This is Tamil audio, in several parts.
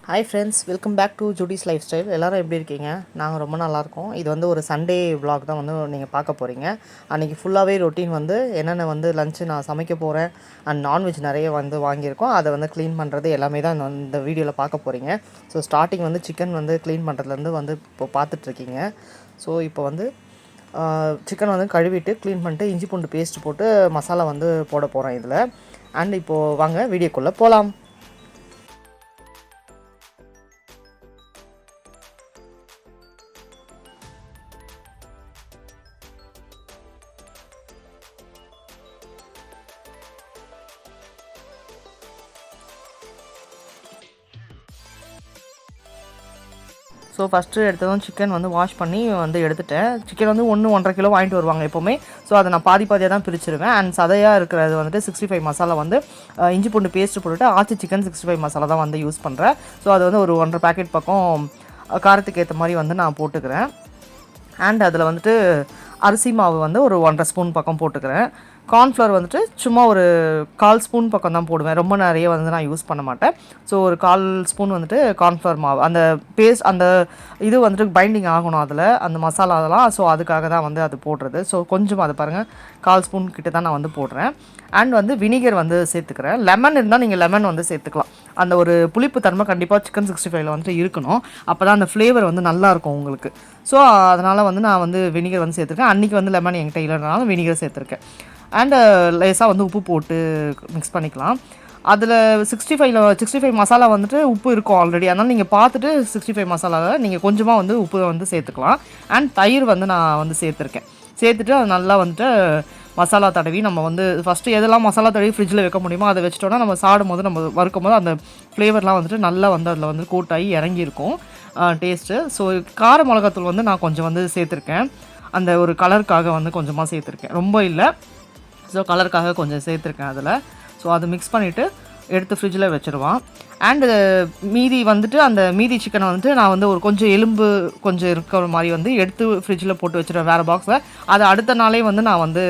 Hi friends, welcome back to Judy's lifestyle. எல்லோரும் எப்படி இருக்கீங்க? நாங்கள் ரொம்ப நல்லாயிருக்கோம். இது வந்து ஒரு சண்டே vlog தான் வந்து நீங்கள் பார்க்க போகிறீங்க. அன்றைக்கி ஃபுல்லாகவே ரொட்டீன் வந்து என்னென்ன வந்து லஞ்சு நான் சமைக்க போகிறேன் அண்ட் நான்வெஜ் நிறைய வந்து வாங்கியிருக்கோம். அதை வந்து க்ளீன் பண்ணுறது எல்லாமே தான் இந்த வீடியோவில் பார்க்க போகிறீங்க. ஸோ ஸ்டார்டிங் வந்து சிக்கன் வந்து க்ளீன் பண்ணுறதுலேருந்து வந்து இப்போ பார்த்துட்ருக்கீங்க. ஸோ இப்போ வந்து சிக்கன் வந்து கழுவிட்டு க்ளீன் பண்ணிட்டு இஞ்சி பூண்டு பேஸ்ட் போட்டு மசாலா வந்து போட போகிறேன் இதில். அண்ட் இப்போது வாங்க வீடியோக்குள்ளே போகலாம். ஸோ ஃபஸ்ட்டு எடுத்ததும் சிக்கன் வந்து வாஷ் பண்ணி வந்து எடுத்துட்டேன். சிக்கன் வந்து 1-1.5 கிலோ வாங்கிட்டு வருவாங்க எப்போவுமே. ஸோ அதை நான் பாதியாக தான் பிரிச்சுருவேன். அண்ட் சதையாக இருக்கிறது வந்துட்டு 65 மசாலா வந்து இஞ்சி பூண்டு பேஸ்ட்டு போட்டுட்டு ஆச்சி சிக்கன் 65 மசாலா தான் வந்து யூஸ் பண்ணுறேன். ஸோ அது வந்து ஒரு 1.5 பேக்கெட் பக்கம் காரத்துக்கு ஏற்ற மாதிரி வந்து நான் போட்டுக்கிறேன். அண்ட் அதில் வந்துட்டு அரிசி மாவு வந்து ஒரு 1.5 ஸ்பூன் பக்கம் போட்டுக்கிறேன். கார்ன்ஃப்ளவர் வந்துட்டு சும்மா ஒரு 1/4 ஸ்பூன் பக்கம் தான் போடுவேன். ரொம்ப நிறைய வந்து நான் யூஸ் பண்ண மாட்டேன். ஸோ ஒரு 1/4 ஸ்பூன் வந்துட்டு கார்ன்ஃப்ளவர் மாவு, அந்த பேஸ்ட் அந்த இது வந்துட்டு பைண்டிங் ஆகணும் அதில் அந்த மசாலா அதெல்லாம். ஸோ அதுக்காக தான் வந்து அது போடுறது. ஸோ கொஞ்சம் அது பாருங்கள் 1/4 ஸ்பூன் கிட்ட தான் நான் வந்து போடுறேன். அண்ட் வந்து வினிகர் வந்து சேர்த்துக்கிறேன். லெமன் இருந்தால் நீங்கள் லெமன் வந்து சேர்த்துக்கலாம். அந்த ஒரு புளிப்பு தன்மை கண்டிப்பாக சிக்கன் 65ல் வந்துட்டு இருக்கணும். அப்போ தான் அந்த ஃப்ளேவர் வந்து நல்லாயிருக்கும் உங்களுக்கு. ஸோ அதனால் வந்து நான் வந்து வினிகர் வந்து சேர்த்துருக்கேன். அன்றைக்கி வந்து லெமன் என்கிட்ட இல்லைனால வினிகர் சேர்த்துருக்கேன். அண்டு லேசாக வந்து உப்பு போட்டு மிக்ஸ் பண்ணிக்கலாம். அதில் 65 மசாலா வந்துட்டு உப்பு இருக்கும் ஆல்ரெடி. அதனால் நீங்கள் பார்த்துட்டு 65 மசாலாவில் நீங்கள் கொஞ்சமாக வந்து உப்பு வந்து சேர்த்துக்கலாம். அண்ட் தயிர் வந்து நான் வந்து சேர்த்துட்டு அது நல்லா வந்துட்டு மசாலா தடவி நம்ம வந்து ஃபஸ்ட்டு எதெல்லாம் மசாலா தடவி ஃப்ரிட்ஜில் வைக்க முடியுமோ அதை வச்சிட்டோன்னா நம்ம சாடும் போது நம்ம வறுக்கும் போது அந்த ஃப்ளேவர்லாம் வந்துட்டு நல்லா வந்து அதில் வந்து கோட்டாகி இறங்கியிருக்கும் டேஸ்ட்டு. ஸோ கார மிளகாத்தூள் வந்து நான் கொஞ்சம் வந்து சேர்த்துருக்கேன். அந்த ஒரு கலருக்காக வந்து கொஞ்சமாக சேர்த்துருக்கேன், ரொம்ப இல்லை. ஸோ கலருக்காக கொஞ்சம் சேர்த்துருக்கேன் அதில். ஸோ அது மிக்ஸ் பண்ணிவிட்டு எடுத்து ஃப்ரிட்ஜில் வச்சுருவான். அண்டு மீதி வந்துட்டு அந்த மீதி சிக்கனை வந்துட்டு நான் வந்து ஒரு கொஞ்சம் எலும்பு கொஞ்சம் இருக்கிற மாதிரி வந்து எடுத்து ஃப்ரிட்ஜில் போட்டு வச்சுருவேன் வேறு பாக்ஸில். அதை அடுத்த நாளே வந்து நான் வந்து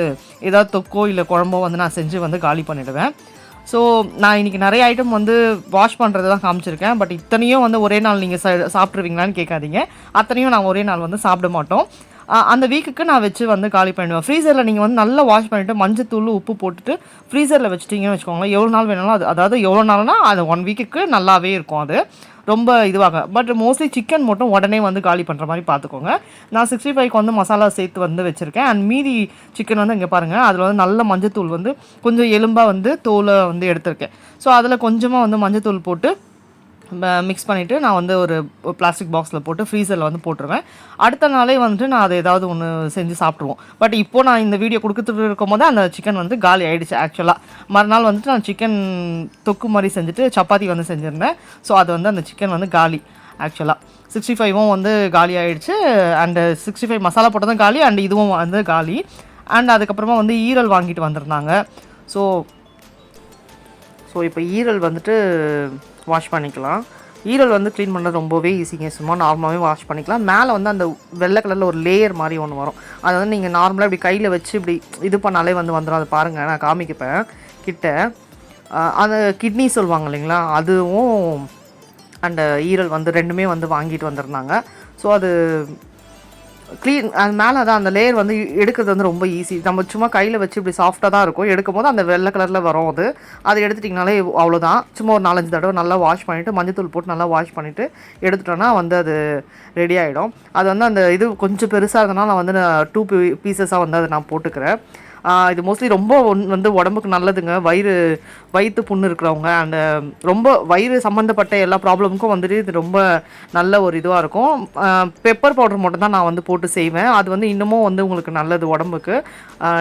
ஏதாவது தொக்கோ இல்லை குழம்போ வந்து நான் செஞ்சு வந்து காலி பண்ணிவிடுவேன். ஸோ நான் இன்றைக்கி நிறைய ஐட்டம் வந்து வாஷ் பண்ணுறது தான் காமிச்சிருக்கேன். பட் இத்தனையும் வந்து ஒரே நாள் நீங்கள் சாப்பிட்ருவீங்களான்னு கேட்காதீங்க. அத்தனையும் நான் ஒரே நாள் வந்து சாப்பிட மாட்டோம். அந்த வீக்குக்கு நான் வச்சு வந்து காலி பண்ணிடுவேன். ஃப்ரீசரில் நீங்கள் வந்து நல்லா வாஷ் பண்ணிவிட்டு மஞ்சத்தூள் உப்பு போட்டுட்டு ஃப்ரீசரில் வச்சுட்டிங்கன்னு வச்சுக்கோங்களேன், எவ்வளோ நாள் வேணாலும் அதாவது எவ்வளோ நாள்னால் அது 1 வீக்குக்கு நல்லாவே இருக்கும். அது ரொம்ப இதுவாக. பட் மோஸ்ட்லி சிக்கன் மட்டும் உடனே வந்து காலி பண்ணுற மாதிரி பார்த்துக்கோங்க. நான் 65க்கு வந்து மசாலா சேர்த்து வந்து வச்சுருக்கேன். அண்ட் மீதி சிக்கன் வந்து இங்கே பாருங்கள், அதில் வந்து நல்ல மஞ்சத்தூள் வந்து கொஞ்சம் எலும்பாக வந்து தோலை வந்து எடுத்திருக்கேன். ஸோ அதில் கொஞ்சமாக வந்து மஞ்சத்தூள் போட்டு மிக்ஸ் பண்ணிவிட்டு நான் வந்து ஒரு பிளாஸ்டிக் பாக்ஸில் போட்டு ஃப்ரீசரில் வந்து போட்டுருவேன். அடுத்த நாளே வந்துட்டு நான் அதை ஏதாவது ஒன்று செஞ்சு சாப்பிட்ருவோம். பட் இப்போது நான் இந்த வீடியோ கொடுத்துட்டு இருக்கும் போது அந்த சிக்கன் வந்து காலி ஆகிடுச்சு. ஆக்சுவலாக மறுநாள் வந்துட்டு நான் சிக்கன் தொக்கு மாதிரி செஞ்சுட்டு சப்பாத்தி வந்து செஞ்சுருந்தேன். ஸோ அது வந்து அந்த சிக்கன் வந்து காலி. ஆக்சுவலாக 65ம் வந்து காலி ஆகிடுச்சு. அண்டு 65 மசாலா போட்டதும் காலி, அண்ட் இதுவும் வந்து காலி. அண்ட் அதுக்கப்புறமா வந்து ஈரல் வாங்கிட்டு வந்திருந்தாங்க. ஸோ இப்போ ஈரல் வந்துட்டு வாஷ் பண்ணிக்கலாம். ஈரல் வந்து க்ளீன் பண்ணுறது ரொம்பவே ஈஸிங்க. சும்மா நார்மலாகவே வாஷ் பண்ணிக்கலாம். மேலே வந்து அந்த வெள்ளை கலரில் ஒரு லேயர் மாதிரி ஒன்று வரும். அதை வந்து நீங்கள் நார்மலாக இப்படி கையில் வச்சு இப்படி இது பண்ணாலே வந்து வந்துடும். அதை பாருங்கள், நான் காமிக்கப்பேன் கிட்ட. அந்த கிட்னி சொல்லுவாங்க இல்லைங்களா, அதுவும் அந்த ஈரல் வந்து ரெண்டுமே வந்து வாங்கிட்டு வந்திருந்தாங்க. ஸோ அது க்ளீன் அது மேலே தான் அந்த லேயர் வந்து எடுக்கிறது வந்து ரொம்ப ஈஸி. நம்ம சும்மா கையில் வச்சு இப்படி சாஃப்டாக தான் இருக்கும். எடுக்கும் போது அந்த வெள்ளை கலரில் வரும். அதை எடுத்துட்டிங்கனாலே அவ்வளோதான். சும்மா ஒரு 4-5 தடவை நல்லா வாஷ் பண்ணிவிட்டு மஞ்சத்தூள் போட்டு நல்லா வாஷ் பண்ணிவிட்டு எடுத்துட்டோன்னா வந்து அது ரெடி ஆகிடும். அது வந்து அந்த இது கொஞ்சம் பெருசாக இருந்தனால நான் வந்து 2 பீசஸாக வந்து அதை நான் போட்டுக்கிறேன். இது மோஸ்ட்லி ரொம்ப வந்து உடம்புக்கு நல்லதுங்க. வயிற்று புண்ணு இருக்கிறவங்க அந்த ரொம்ப வயிறு சம்மந்தப்பட்ட எல்லா ப்ராப்ளமுக்கும் வந்துட்டு இது ரொம்ப நல்ல ஒரு இதுவாக இருக்கும். பெப்பர் பவுடர் மட்டும் தான் நான் வந்து போட்டு செய்வேன். அது வந்து இன்னமும் வந்து உங்களுக்கு நல்லது உடம்புக்கு.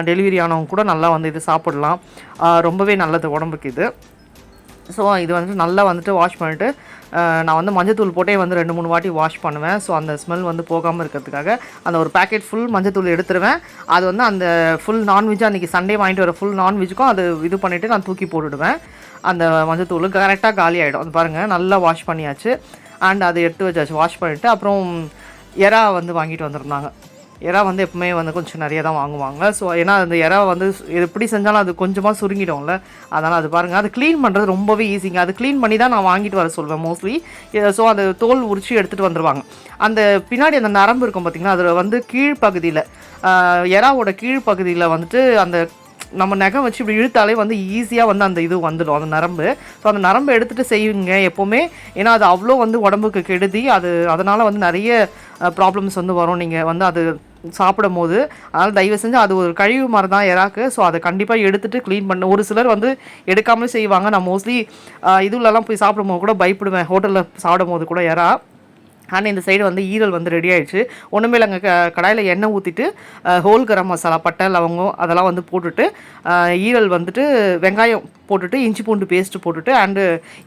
டெலிவரி ஆனவங்க கூட நல்லா வந்து இது சாப்பிடலாம். ரொம்பவே நல்லது உடம்புக்கு இது. ஸோ இது வந்துட்டு நல்லா வந்துட்டு வாஷ் பண்ணிவிட்டு நான் வந்து மஞ்சத்தூள் போட்டே வந்து 2-3 வாட்டி வாஷ் பண்ணுவேன். ஸோ அந்த ஸ்மெல் வந்து போகாமல் இருக்கிறதுக்காக அந்த ஒரு பேக்கெட் ஃபுல் மஞ்சத்தூள் எடுத்துருவேன். அது வந்து அந்த ஃபுல் நான்வெஜ்ஜாக அன்றைக்கி சண்டே வாங்கிட்டு வர ஃபுல் நான்வெஜ்ஜுக்கும் அது இது பண்ணிவிட்டு நான் தூக்கி போட்டுவிடுவேன். அந்த மஞ்சத்தூள் கரெக்டாக காலி ஆகிடும். அது பாருங்கள், நல்லா வாஷ் பண்ணியாச்சு. அண்ட் அதை எடுத்து வச்சாச்சு வாஷ் பண்ணிவிட்டு. அப்புறம் எறா வந்து வாங்கிட்டு வந்திருந்தாங்க. எறா வந்து எப்பவுமே வந்து கொஞ்சம் நிறைய தான் வாங்குவாங்க. ஸோ ஏன்னா அந்த எறா வந்து எப்படி செஞ்சாலும் அது கொஞ்சமாக சுருங்கிடும்ல. அதனால் அது பாருங்கள், அது க்ளீன் பண்ணுறது ரொம்பவே ஈஸிங்க. அது க்ளீன் பண்ணி தான் நான் வாங்கிட்டு வர சொல்வேன் மோஸ்ட்லி. ஸோ அந்த தோல் உரிச்சு எடுத்துகிட்டு வந்துடுவாங்க. அந்த பின்னாடி அந்த நரம்பு இருக்கும் பார்த்திங்கன்னா, அதில் வந்து கீழ்ப்பகுதியில் எறாவோட கீழ்ப்பகுதியில் வந்துட்டு அந்த நம்ம நகம் வச்சு இப்படி இழுத்தாலே வந்து ஈஸியாக வந்து அந்த இது வந்துடும், அந்த நரம்பு. ஸோ அந்த நரம்பை எடுத்துகிட்டு செய்யுங்க எப்போவுமே. ஏன்னா அது அவ்வளோ வந்து உடம்புக்கு கெடுதி. அதனால் வந்து நிறைய ப்ராப்ளம்ஸ் வந்து வரும் நீங்கள் வந்து அது சாப்பிடும் போது. அதனால் தயவு செஞ்சு அது ஒரு கழிவு மாதிரி தான் எறாக்கு. ஸோ அதை கண்டிப்பாக எடுத்துகிட்டு க்ளீன் பண்ண. ஒரு சிலர் வந்து எடுக்காமல் செய்வாங்க. நான் மோஸ்ட்லி இதுலலாம் போய் சாப்பிடும் போது கூட பயப்படுவேன், ஹோட்டலில் சாப்பிடும் போது கூட எறா. ஆனால் இந்த சைடு வந்து ஈரல் வந்து ரெடி ஆகிடுச்சு. ஒன்றுமே இல்லைங்க, கடாயில் எண்ணெய் ஊற்றிட்டு ஹோல் கரம் மசாலா, பட்டை, லவங்கம் அதெல்லாம் வந்து போட்டுட்டு ஈரல் வந்துட்டு வெங்காயம் போட்டுட்டு இஞ்சி பூண்டு பேஸ்ட்டு போட்டுட்டு அண்டு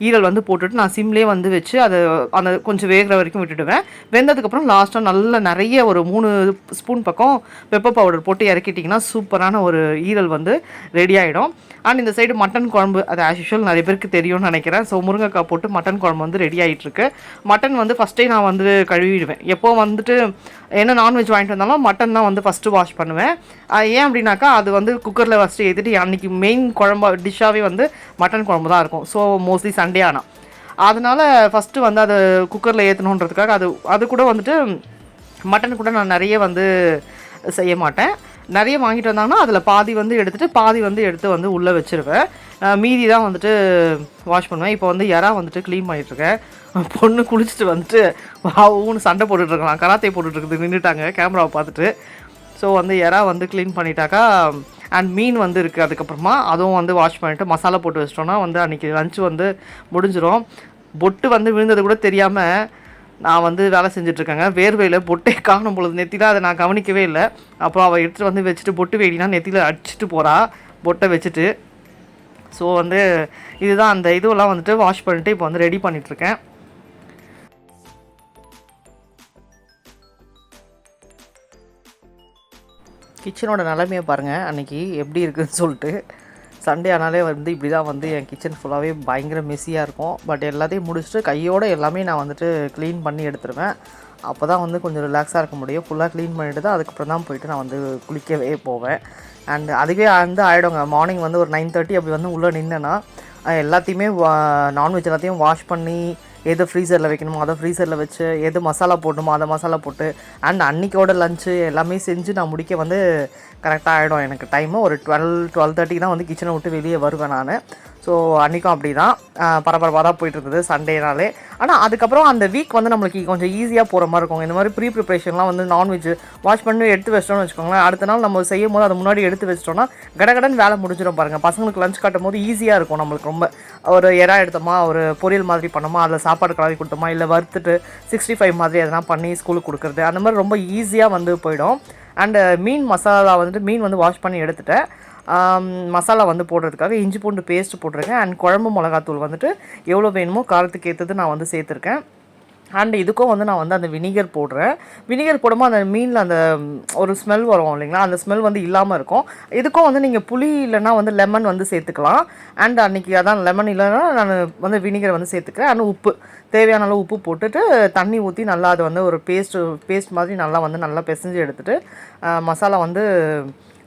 ஈரல் வந்து போட்டுட்டு நான் சிம்லேயே வந்து வச்சு அதை அந்த கொஞ்சம் வேகிற வரைக்கும் விட்டுடுவேன். வெந்ததுக்கப்புறம் லாஸ்ட்டாக நல்ல நிறைய ஒரு 3 ஸ்பூன் பக்கம் பெப்பர் பவுடர் போட்டு இறக்கிட்டிங்கன்னா சூப்பரான ஒரு ஈரல் வந்து ரெடி ஆகிடும். அண்ட் இந்த சைடு மட்டன் குழம்பு, அது ஆஸ் யூஷுவல் நிறைய பேருக்கு தெரியும்னு நினைக்கிறேன். ஸோ முருங்கைக்காய் போட்டு மட்டன் குழம்பு வந்து ரெடி ஆகிட்டுருக்கு. மட்டன் வந்து ஃபஸ்ட்டே நான் வந்து கழுவிடுவேன். எப்போ வந்துட்டு என்ன நான்வெஜ் வாங்கிட்டு வந்தாலும் மட்டன் தான் வந்து ஃபஸ்ட்டு வாஷ் பண்ணுவேன். ஏன் அப்படின்னாக்கா அது வந்து குக்கரில் ஃபஸ்ட்டு ஏற்றிட்டு அன்றைக்கி மெயின் குழம்பு டிஷ்ஷாகவே வந்து மட்டன் குழம்பு தான் இருக்கும். ஸோ மோஸ்ட்லி சண்டே ஆனால் அதனால் ஃபஸ்ட்டு வந்து அதை குக்கரில் ஏற்றணுன்றதுக்காக அது கூட வந்துட்டு மட்டன் கூட நான் நிறைய வந்து செய்ய மாட்டேன். நிறைய வாங்கிட்டு வந்தாங்கன்னா அதில் பாதி வந்து எடுத்துகிட்டு பாதி வந்து எடுத்து வந்து உள்ளே வச்சுருவேன். மீதி தான் வந்துட்டு வாஷ் பண்ணுவேன். இப்போ வந்து எறா வந்துட்டு க்ளீன் பண்ணிகிட்ருக்கேன். பொண்ணு குளிச்சுட்டு வந்துட்டு வாவுன்னு சண்டை போட்டுட்ருக்கலாம், கராத்தே போட்டுட்ருக்குது, நின்றுட்டாங்க கேமராவை பார்த்துட்டு. ஸோ வந்து எறா வந்து க்ளீன் பண்ணிட்டாக்கா அண்ட் மீன் வந்து இருக்குது. அதுக்கப்புறமா அதுவும் வந்து வாஷ் பண்ணிவிட்டு மசாலா போட்டு வச்சிட்டோன்னா வந்து அன்றைக்கி லஞ்சு வந்து முடிஞ்சிடும். பொட்டு வந்து விழுந்தது கூட தெரியாமல் நான் வந்து வேலை செஞ்சிட்ருக்கேங்க. வேர்வையில் பொட்டே காணும் பொழுது நெத்தியில் அதை நான் கவனிக்கவே இல்லை. அப்புறம் அவள் எடுத்துகிட்டு வந்து வச்சுட்டு பொட்டு வேடினா நெத்தியில் அடிச்சுட்டு போகிறா பொட்டை வச்சுட்டு. ஸோ வந்து இதுதான் அந்த இதுவெல்லாம் வந்துட்டு வாஷ் பண்ணிவிட்டு இப்போ வந்து ரெடி பண்ணிகிட்ருக்கேன். கிச்சனோட நிலைமையை பாருங்கள் அன்றைக்கி எப்படி இருக்குதுன்னு சொல்லிட்டு. சண்டே ஆனாலே வந்து இப்படி தான் வந்து என் கிச்சன் ஃபுல்லாகவே பயங்கர மெஸ்ஸியாக இருக்கும். பட் எல்லாத்தையும் முடிச்சுட்டு கையோடு எல்லாமே நான் வந்துட்டு க்ளீன் பண்ணி எடுத்துருவேன். அப்போ தான் வந்து கொஞ்சம் ரிலாக்ஸாக இருக்க முடியும். ஃபுல்லாக க்ளீன் பண்ணிவிட்டு தான் அதுக்கப்புறம் தான் போயிட்டு நான் வந்து குளிக்கவே போவேன். அண்ட் அதுவே வந்து ஆகிடுங்க. மார்னிங் வந்து ஒரு 9:30 அப்படி வந்து உள்ளே நின்னேன்னா எல்லாத்தையுமே நான்வெஜ் எல்லாத்தையும் வாஷ் பண்ணி எது ஃப்ரீசரில் வைக்கணுமோ அதை ஃப்ரீசரில் வச்சு, எது மசாலா போடணுமோ அதை மசாலா போட்டு அண்ட் அன்றைக்கோட லஞ்சு எல்லாமே செஞ்சு நான் முடிக்க வந்து கரெக்டாக ஆகிடும் எனக்கு டைமு. ஒரு 12:30 தான் வந்து கிச்சனை விட்டு வெளியே வருவேன் நான். ஸோ அன்றைக்கும் அப்படி தான் பரபரப்பாக தான் போயிட்டுருக்குது சண்டேனாலே. ஆனால் அதுக்கப்புறம் அந்த வீக் வந்து நம்மளுக்கு கொஞ்சம் ஈஸியாக போகிற மாதிரி இருக்கும். இந்த மாதிரி ப்ரிப்ரேஷன்லாம் வந்து நான்வெஜ் வாஷ் பண்ணி எடுத்து வச்சிட்டோம்னு வச்சுக்கோங்களேன். அடுத்த நாள் நம்ம செய்யும் போது அதை முன்னாடி எடுத்து வச்சிட்டோம்னா கடகடன் வேலை முடிஞ்சிடும் பாருங்கள். பசங்களுக்கு லஞ்ச் காட்டும் போது ஈஸியாக இருக்கும் நம்மளுக்கு. ரொம்ப ஒரு எறா எடுத்தோமா, ஒரு பொரியல் மாதிரி பண்ணோமா, அதில் சாப்பாடு கலவி கொடுத்தோமா, இல்லை வறுத்துட்டு 65 மாதிரி எதனா பண்ணி ஸ்கூலுக்கு கொடுக்குறது, அந்த மாதிரி ரொம்ப ஈஸியாக வந்து போயிடும். அண்டு மீன் மசாலா வந்துட்டு மீன் வந்து வாஷ் பண்ணி எடுத்துட்டேன். மசாலா வந்து போடுறதுக்காக இஞ்சி பூண்டு பேஸ்ட்டு போட்டிருக்கேன். அண்ட் குழம்பு மிளகாத்தூள் வந்துட்டு எவ்வளோ வேணுமோ காரத்துக்கு ஏற்றது நான் வந்து சேர்த்துருக்கேன். அண்ட் இதுக்கும் வந்து நான் வந்து அந்த வினிகர் போடுறேன். வினிகர் போடும்போது அந்த மீனில் அந்த ஒரு ஸ்மெல் வரும் இல்லைங்களா, அந்த ஸ்மெல் வந்து இல்லாமல் இருக்கும். இதுக்கும் வந்து நீங்கள் புளி இல்லைன்னா வந்து லெமன் வந்து சேர்த்துக்கலாம். அண்ட் அன்றைக்கி அதான் லெமன் இல்லைன்னா நான் வந்து வினிகர் வந்து சேர்த்துக்கிறேன். அண்ட் உப்பு தேவையான அளவு உப்பு போட்டுட்டு தண்ணி ஊற்றி நல்லா அது வந்து ஒரு பேஸ்ட் மாதிரி நல்லா பிசைஞ்சு எடுத்துகிட்டு மசாலா வந்து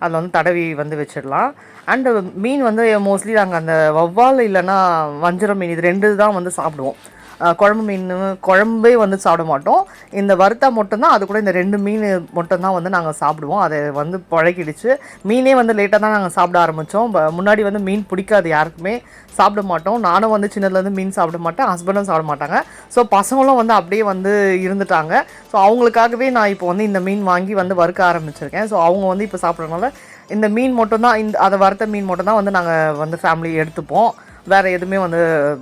அதில் வந்து தடவி வந்து வச்சிடலாம். அண்டு மீன் வந்து மோஸ்ட்லி நாங்கள் அந்த வவ்வால் இல்லைன்னா வஞ்சரம் மீன் இது 2 தான் வந்து சாப்பிடுவோம். குழம்பு மீன் குழம்பே வந்து சாப்பிட மாட்டோம். இந்த வறுத்தா மட்டும்தான், அது கூட இந்த 2 மீன் மட்டும்தான் வந்து நாங்கள் சாப்பிடுவோம். அதை வந்து பழகிடுச்சு. மீனே வந்து லேட்டாக தான் நாங்கள் சாப்பிட ஆரம்பித்தோம். முன்னாடி வந்து மீன் பிடிக்காது, யாருக்குமே சாப்பிட மாட்டோம். நானும் வந்து சின்னதுலேருந்து மீன் சாப்பிட மாட்டேன், ஹஸ்பண்டும் சாப்பிட மாட்டாங்க. ஸோ பசங்களும் வந்து அப்படியே வந்து இருந்துட்டாங்க. ஸோ அவங்களுக்காகவே நான் இப்போ வந்து இந்த மீன் வாங்கி வந்து வறுக்க ஆரம்பிச்சிருக்கேன். ஸோ அவங்க வந்து இப்போ சாப்பிட்றதுனால இந்த மீன் மட்டும்தான், அதை வறுத்த மீன் மட்டும்தான் வந்து நாங்கள் வந்து ஃபேமிலி எடுத்துப்போம். வேறு எதுவுமே வந்து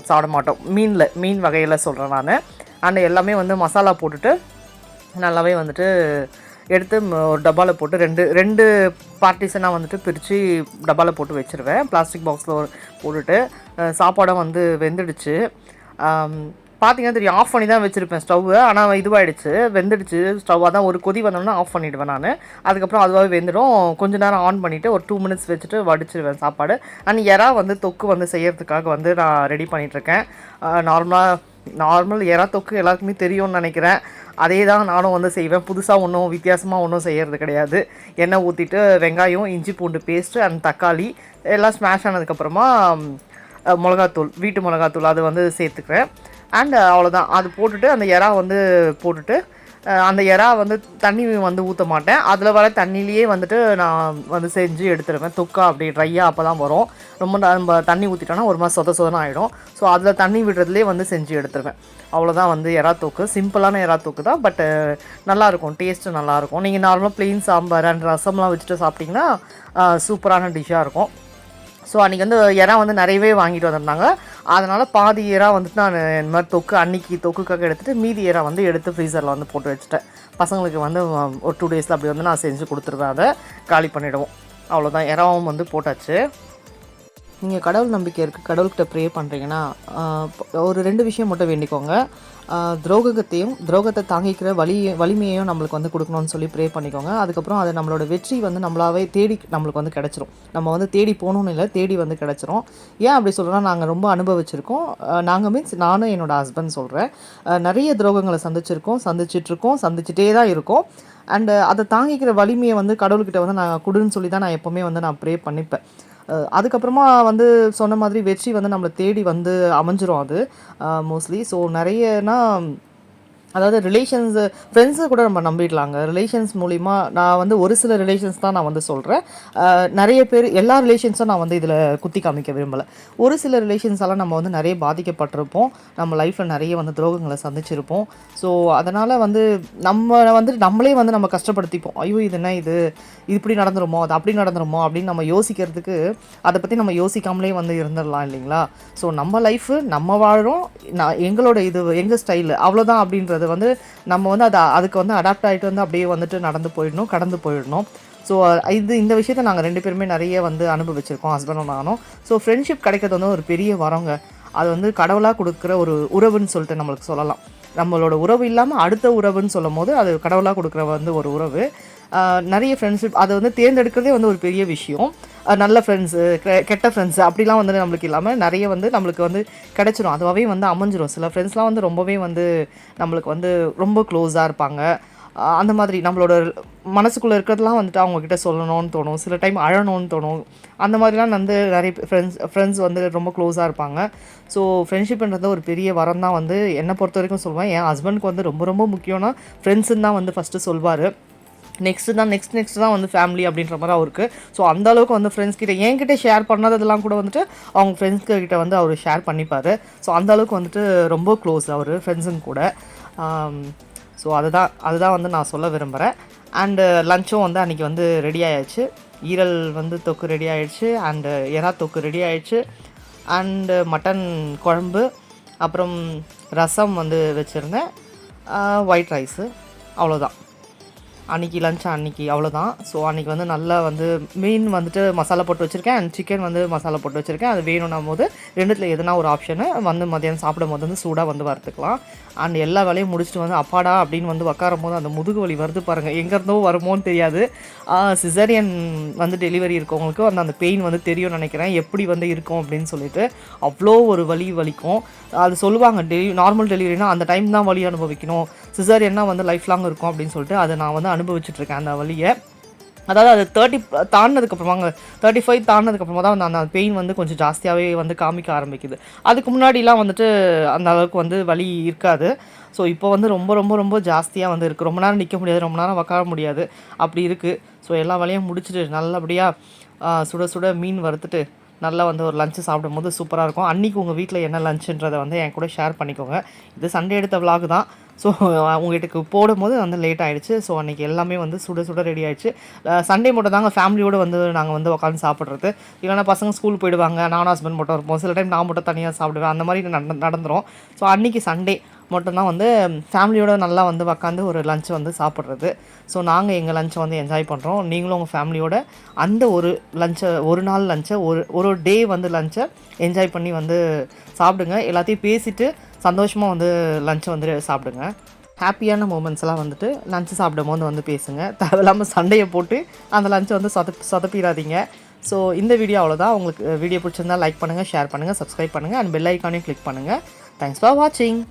சாப்பிட மாட்டோம். மீன் வகையில் சொல்கிறேன் நான். அண்ட் எல்லாமே வந்து மசாலா போட்டுட்டு நல்லாவே வந்துட்டு எடுத்து ஒரு டப்பாவில் போட்டு ரெண்டு பார்ட்டிஷனாக வந்துட்டு பிரித்து டப்பாவில் போட்டு வச்சுருவேன். பிளாஸ்டிக் பாக்ஸில் போட்டுட்டு சாப்பாடும் வந்து வெந்துடுச்சு. பார்த்தீங்கன்னா தெரியும், ஆஃப் பண்ணி தான் வச்சுருப்பேன் ஸ்டவ்வு. ஆனால் இதுவாகிடுச்சு, வெந்துடுச்சு ஸ்டவ். அதான் ஒரு கொதி வந்தோம்னா ஆஃப் பண்ணிவிடுவேன் நான். அதுக்கப்புறம் அதுவாகவே வெந்துடும். கொஞ்சம் நேரம் ஆன் பண்ணிவிட்டு ஒரு 2 மினிட்ஸ் வச்சுட்டு வடிச்சிடுவேன் சாப்பாடு. அண்ட் எறா வந்து தொக்கு வந்து செய்யறதுக்காக வந்து நான் ரெடி பண்ணிகிட்ருக்கேன். நார்மல் எறா தொக்கு எல்லாருக்குமே தெரியும்னு நினைக்கிறேன். அதே தான் நானும் வந்து செய்வேன். புதுசாக ஒன்றும் வித்தியாசமாக ஒன்றும் செய்கிறது கிடையாது. எண்ணெய் ஊற்றிட்டு வெங்காயம், இஞ்சி பூண்டு பேஸ்ட்டு அண்ட் தக்காளி எல்லாம் ஸ்மாஷ் ஆனதுக்கப்புறமா மிளகாத்தூள், வீட்டு மிளகாத்தூள் அது வந்து சேர்த்துக்கிறேன். அண்ட் அவ்வளோதான். அது போட்டுட்டு அந்த எறா வந்து போட்டுட்டு அந்த எறா வந்து தண்ணி வந்து ஊற்ற மாட்டேன். அதில் வர தண்ணியிலேயே வந்துட்டு நான் வந்து செஞ்சு எடுத்துடுவேன். தொக்கா அப்படி ட்ரையாக அப்போ தான் வரும். ரொம்ப நம்ம தண்ணி ஊற்றிட்டோன்னா ஒரு மாதிரி சொதன்னு ஆகிடும். ஸோ அதில் தண்ணி விடுறதுலேயே வந்து செஞ்சு எடுத்துருவேன். அவ்வளோதான் வந்து எறா தொக்கு. சிம்பிளான எறா தொக்கு தான், பட்டு நல்லாயிருக்கும், டேஸ்ட்டு நல்லாயிருக்கும். நீங்கள் நார்மலாக ப்ளெயின் சாம்பார் அண்ட் ரசம்லாம் வச்சுட்டு சாப்பிட்டிங்கன்னா சூப்பரான டிஷ்ஷாக இருக்கும். ஸோ அன்றைக்கி வந்து எறா வந்து நிறையவே வாங்கிட்டு வந்திருந்தாங்க. அதனால் பாதி எறா வந்துட்டு நான் இந்த மாதிரி தொக்கு அன்றைக்கி தொக்குக்காக எடுத்துகிட்டு மீதி எறா வந்து எடுத்து ஃப்ரீசரில் வந்து போட்டு வச்சுட்டேன். பசங்களுக்கு வந்து ஒரு 2 டேஸில் அப்படி வந்து நான் செஞ்சு கொடுத்துருவேன். அதை காலி பண்ணிவிடுவோம். அவ்வளோதான், எறாவும் வந்து போட்டாச்சு. நீங்கள் கடவுள் நம்பிக்கை இருக்குது, கடவுள்கிட்ட ப்ரே பண்ணுறீங்கன்னா ஒரு 2 விஷயம் மட்டும் வேண்டிக்கோங்க. துரோகத்தை தாங்கிக்கிற வலிமையையும் நம்மளுக்கு வந்து கொடுக்கணும்னு சொல்லி ப்ரே பண்ணிக்கோங்க. அதுக்கப்புறம் அது நம்மளோட வெற்றி வந்து நம்மளாவே தேடி நம்மளுக்கு வந்து கிடச்சிரும். நம்ம வந்து தேடி போகணுன்னு இல்லை, தேடி வந்து கிடச்சிரும். ஏன் அப்படி சொல்கிறோன்னா, நாங்கள் ரொம்ப அனுபவிச்சிருக்கோம். நாங்கள் மீன்ஸ் நானும் என்னோடய ஹஸ்பண்ட் சொல்கிறேன். நிறைய துரோகங்களை சந்திச்சிட்ருக்கோம், சந்திச்சிட்டே தான் இருக்கோம். அண்டு அதை தாங்கிக்கிற வலிமையை வந்து கடவுள்கிட்ட வந்து நான் கொடுன்னு சொல்லி தான் நான் எப்போவுமே வந்து நான் ப்ரே பண்ணிப்பேன். அதுக்கப்புறமா வந்து சொன்ன மாதிரி வெற்றி வந்து நம்மளை தேடி வந்து அமைஞ்சிரும் அது மோஸ்ட்லி. ஸோ நிறையனா அதாவது ரிலேஷன்ஸு, ஃப்ரெண்ட்ஸை கூட நம்ம நம்பிடலாங்க. ரிலேஷன்ஸ் மூலிமா நான் வந்து ஒரு சில ரிலேஷன்ஸ் தான் நான் வந்து சொல்கிறேன். நிறைய பேர் எல்லா ரிலேஷன்ஸும் நான் வந்து இதில் குத்தி காமிக்க விரும்பலை. ஒரு சில ரிலேஷன்ஸெல்லாம் நம்ம வந்து நிறைய பாதிக்கப்பட்டிருப்போம். நம்ம லைஃப்பில் நிறைய வந்து துரோகங்களை சந்திச்சிருப்போம். ஸோ அதனால் வந்து நம்மளே வந்து நம்ம கஷ்டப்படுத்திப்போம். ஐயோ இது என்ன, இது இப்படி நடந்துருமோ, அது அப்படி நடந்துருமோ அப்படின்னு நம்ம யோசிக்கிறதுக்கு அதை பற்றி நம்ம யோசிக்காமலே வந்து இருந்துடலாம் இல்லைங்களா? ஸோ நம்ம லைஃபு நம்ம வாழ்கிறோம், எங்களோட இது எங்கள் ஸ்டைலு அவ்வளோதான் அப்படின்றது வந்து நம்ம வந்து அதுக்கு வந்து அடாப்ட் ஆகிட்டு வந்து அப்படியே வந்துட்டு கடந்து போயிடணும். ஸோ இந்த விஷயத்தை நாங்கள் 2 பேருமே நிறைய வந்து அனுபவிச்சிருக்கோம், ஹஸ்பண்டும் நானும். ஸோ ஃப்ரெண்ட்ஷிப் கிடைக்கிறது வந்து ஒரு பெரிய வரங்க. அது வந்து கடவுளாக கொடுக்குற ஒரு உறவுன்னு சொல்லிட்டு நம்மளுக்கு சொல்லலாம். நம்மளோட உறவு இல்லாமல் அடுத்த உறவுன்னு சொல்லும் போது அது கடவுளாக கொடுக்குற வந்து ஒரு உறவு. நிறைய ஃப்ரெண்ட்ஷிப் அதை வந்து தேர்ந்தெடுக்கிறதே வந்து ஒரு பெரிய விஷயம். நல்ல ஃப்ரெண்ட்ஸு, கெட்ட ஃப்ரெண்ட்ஸு அப்படிலாம் வந்து நம்மளுக்கு இல்லாமல் நிறைய வந்து நம்மளுக்கு வந்து கிடச்சிரும். அதுவாகவே வந்து அமைஞ்சிரும். சில ஃப்ரெண்ட்ஸ்லாம் வந்து ரொம்பவே வந்து நம்மளுக்கு வந்து ரொம்ப க்ளோஸாக இருப்பாங்க. அந்த மாதிரி நம்மளோட மனசுக்குள்ளே இருக்கிறதுலாம் வந்துட்டு அவங்கக்கிட்ட சொல்லணும்னு தோணும். சில டைம் அழணும்னு தோணும். அந்த மாதிரிலாம் வந்து நிறைய ஃப்ரெண்ட்ஸ் வந்து ரொம்ப க்ளோஸாக இருப்பாங்க. ஸோ ஃப்ரெண்ட்ஷிப்ன்றது ஒரு பெரிய வரம் தான் வந்து என்னை பொறுத்த வரைக்கும் சொல்லுவேன். என் ஹஸ்பண்டுக்கு வந்து ரொம்ப ரொம்ப முக்கியம்னா ஃப்ரெண்ட்ஸுன்னு தான் வந்து ஃபஸ்ட்டு சொல்வார். நெக்ஸ்ட்டு தான் வந்து ஃபேமிலி அப்படின்ற மாதிரி அவருக்கு. ஸோ அந்தளவுக்கு வந்து ஃப்ரெண்ட்ஸ் கிட்ட என்கிட்ட ஷேர் பண்ணதெல்லாம் கூட வந்துட்டு அவங்க ஃப்ரெண்ட்ஸ்கிட்ட வந்து அவர் ஷேர் பண்ணிப்பார். ஸோ அந்தளவுக்கு வந்துட்டு ரொம்ப க்ளோஸ் அவர் ஃப்ரெண்ட்ஸுங்க கூட. ஸோ அதுதான் வந்து நான் சொல்ல விரும்புகிறேன். அண்டு லஞ்சும் வந்து அன்றைக்கி வந்து ரெடி ஆகிடுச்சு. ஈரல் வந்து தொக்கு ரெடி ஆகிடுச்சு, அண்டு எறா தொக்கு ரெடி ஆகிடுச்சு, அண்டு மட்டன் குழம்பு, அப்புறம் ரசம் வந்து வச்சுருந்தேன், ஒயிட் ரைஸு, அவ்வளோதான் அன்றைக்கி லஞ்ச். அன்றைக்கி அவ்வளோதான். ஸோ அன்றைக்கி வந்து நல்லா வந்து மீன் வந்துட்டு மசாலா போட்டு வச்சுருக்கேன், அண்ட் சிக்கன் வந்து மசாலா போட்டு வச்சுருக்கேன். அது வேணும்னும் போது 2த்தில் எதுனா ஒரு ஆப்ஷனு வந்து மதியானம் சாப்பிடும் போது வந்து சூடாக வந்து வறுத்துக்கலாம். அண்ட் எல்லா வேலையும் முடிச்சுட்டு வந்து அப்பாடா அப்படின்னு வந்து உட்காரும் போது அந்த முதுகு வலி வருது பாருங்கள், எங்கேருந்தோ வருமோன்னு தெரியாது. சிசரியன் வந்து டெலிவரி இருக்கவங்களுக்கு அந்த பெயின் வந்து தெரியும்னு நினைக்கிறேன், எப்படி வந்து இருக்கும் அப்படின்னு சொல்லிட்டு. அவ்வளோ ஒரு வலிக்கும். அது சொல்லுவாங்க நார்மல் டெலிவரினா அந்த டைம் தான் வலி அனுபவிக்கணும், சிசரியன்னா வந்து லைஃப் லாங் இருக்கும் அப்படின்னு சொல்லிட்டு. அதை நான் வந்து அனுபவிச்சுட்ருக்கேன் அந்த வலியை. அதாவது அது 30 தாண்டினதுக்கப்புறமாங்க, 35 தாண்டினதுக்கப்புறமா தான் அந்த பெயின் வந்து கொஞ்சம் ஜாஸ்தியாகவே வந்து காமிக்க ஆரம்பிக்குது. அதுக்கு முன்னாடிலாம் வந்துட்டு அந்த அளவுக்கு வந்து வலி இருக்காது. ஸோ இப்போ வந்து ரொம்ப ரொம்ப ரொம்ப ஜாஸ்தியாக வந்து இருக்குது. ரொம்ப நேரம் நிற்க முடியாது, ரொம்ப நேரம் உட்கார முடியாது, அப்படி இருக்குது. ஸோ எல்லா வேலையும் முடிச்சுட்டு நல்லபடியாக சுட சுட மீன் வறுத்துட்டு நல்லா வந்து ஒரு லஞ்சு சாப்பிடும் போது சூப்பராக இருக்கும். அன்றைக்கி உங்கள் வீட்டில் என்ன லஞ்சுன்றதை வந்து என் கூட ஷேர் பண்ணிக்கோங்க. இது சண்டே எடுத்த விலாக் தான். ஸோ உங்கள் வீட்டுக்கு போடும்போது வந்து லேட் ஆகிடுச்சு. ஸோ அன்றைக்கி எல்லாமே வந்து சுட சுட ரெடி ஆகிடுச்சு. சண்டே மட்டும் தாங்க ஃபேமிலியோடு வந்து நாங்கள் வந்து உட்காந்து சாப்பிட்றது. இல்லைனா பசங்க ஸ்கூல் போயிடுவாங்க, நானும் ஹஸ்பண்ட் மட்டும் இருப்போம். சில டைம் நான் மட்டும் தனியாக சாப்பிடுவேன், அந்த மாதிரி நடந்துடும். ஸோ அன்றைக்கி சண்டே மட்டும்தான் வந்து ஃபேமிலியோடு நல்லா வந்து உட்காந்து ஒரு லஞ்சை வந்து சாப்பிட்றது. ஸோ நாங்கள் எங்கள் லஞ்சை வந்து என்ஜாய் பண்ணுறோம். நீங்களும் உங்கள் ஃபேமிலியோட அந்த ஒரு நாள் லஞ்சை ஒரு டே வந்து லஞ்சை என்ஜாய் பண்ணி வந்து சாப்பிடுங்க. எல்லாத்தையும் பேசிவிட்டு சந்தோஷமாக வந்து லஞ்சை வந்து சாப்பிடுங்க. ஹாப்பியான மூமெண்ட்ஸ்லாம் வந்துட்டு லஞ்சு சாப்பிடும் போது வந்து பேசுங்க. தேவையில்லாமல் சண்டையை போட்டு அந்த லஞ்சை வந்து சொதப்பிடாதீங்க. ஸோ இந்த வீடியோ அவ்வளோதான். உங்களுக்கு வீடியோ பிடிச்சிருந்தால் லைக் பண்ணுங்கள், ஷேர் பண்ணுங்கள், சப்ஸ்கிரைப் பண்ணுங்கள், அண்ட் பெல் ஐக்கானையும் கிளிக் பண்ணுங்கள். தேங்க்ஸ் ஃபார் வாட்சிங்.